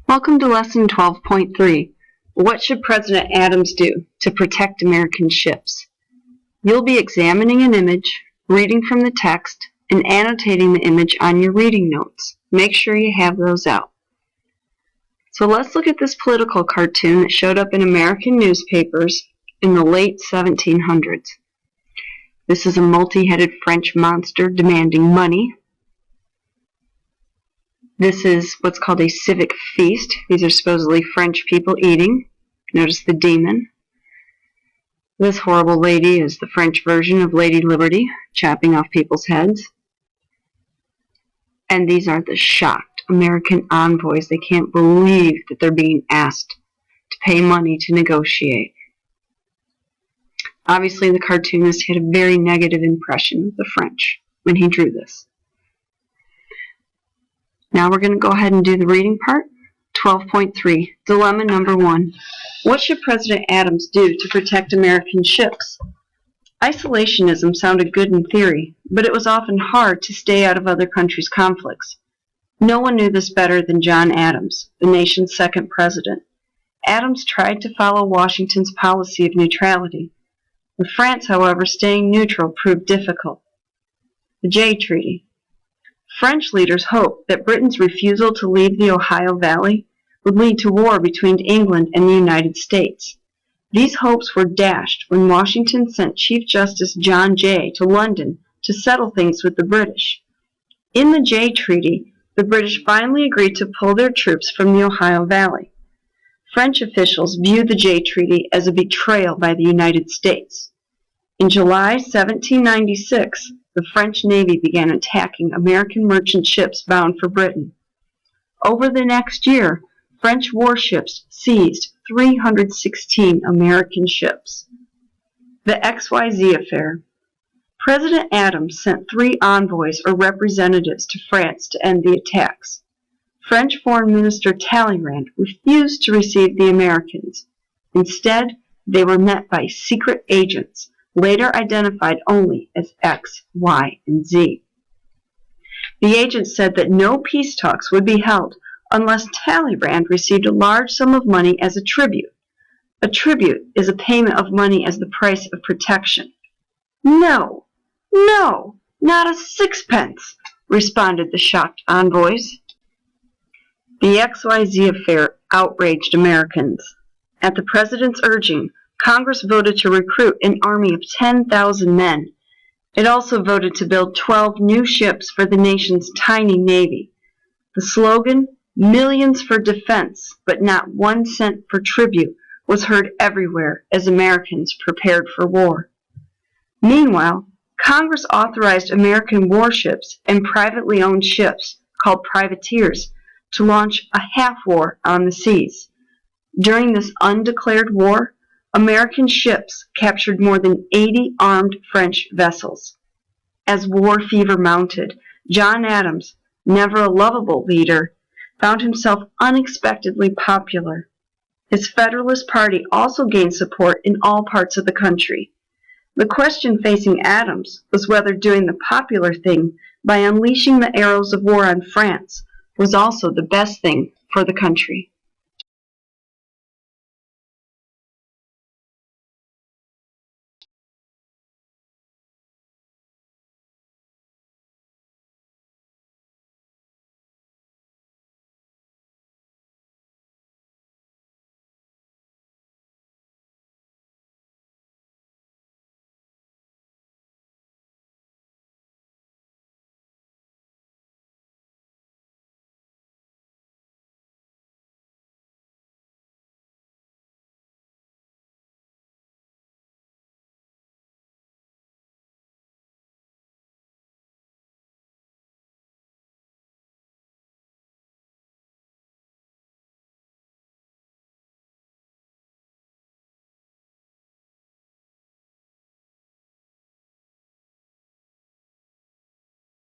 Welcome to Lesson 12.3. What should President Adams do to protect American ships? You'll be examining an image, reading from the text, and annotating the image on your reading notes. Make sure you have those out. So let's look at this political cartoon that showed up in American newspapers in the late 1700s. This is a multi-headed French monster demanding money. This is what's called a civic feast. These are supposedly French people eating. Notice the demon. This horrible lady is the French version of Lady Liberty, chopping off people's heads. And these are the shocked American envoys. They can't believe that they're being asked to pay money to negotiate. Obviously, the cartoonist had a very negative impression of the French when he drew this. Now we're going to go ahead and do the reading part. 12.3. Dilemma number 1. What should President Adams do to protect American ships? Isolationism sounded good in theory, but it was often hard to stay out of other countries' conflicts. No one knew this better than John Adams, the nation's second president. Adams tried to follow Washington's policy of neutrality. With France, however, staying neutral proved difficult. The Jay Treaty. French leaders hoped that Britain's refusal to leave the Ohio Valley would lead to war between England and the United States. These hopes were dashed when Washington sent Chief Justice John Jay to London to settle things with the British. In the Jay Treaty, the British finally agreed to pull their troops from the Ohio Valley. French officials viewed the Jay Treaty as a betrayal by the United States. In July 1796, the French Navy began attacking American merchant ships bound for Britain. Over the next year, French warships seized 316 American ships. The XYZ affair. President Adams sent 3 envoys or representatives to France to end the attacks. French Foreign Minister Talleyrand refused to receive the Americans. Instead, they were met by secret agents, later identified only as X, Y, and Z. The agents said that no peace talks would be held unless Talleyrand received a large sum of money as a tribute. A tribute is a payment of money as the price of protection. No, no, not a sixpence, responded the shocked envoys. The XYZ affair outraged Americans. At the president's urging, Congress voted to recruit an army of 10,000 men. It also voted to build 12 new ships for the nation's tiny navy. The slogan, "Millions for defense, but not 1 cent for tribute," was heard everywhere as Americans prepared for war. Meanwhile, Congress authorized American warships and privately owned ships, called privateers, to launch a half-war on the seas. During this undeclared war, American ships captured more than 80 armed French vessels. As war fever mounted, John Adams, never a lovable leader, found himself unexpectedly popular. His Federalist Party also gained support in all parts of the country. The question facing Adams was whether doing the popular thing by unleashing the arrows of war on France was also the best thing for the country.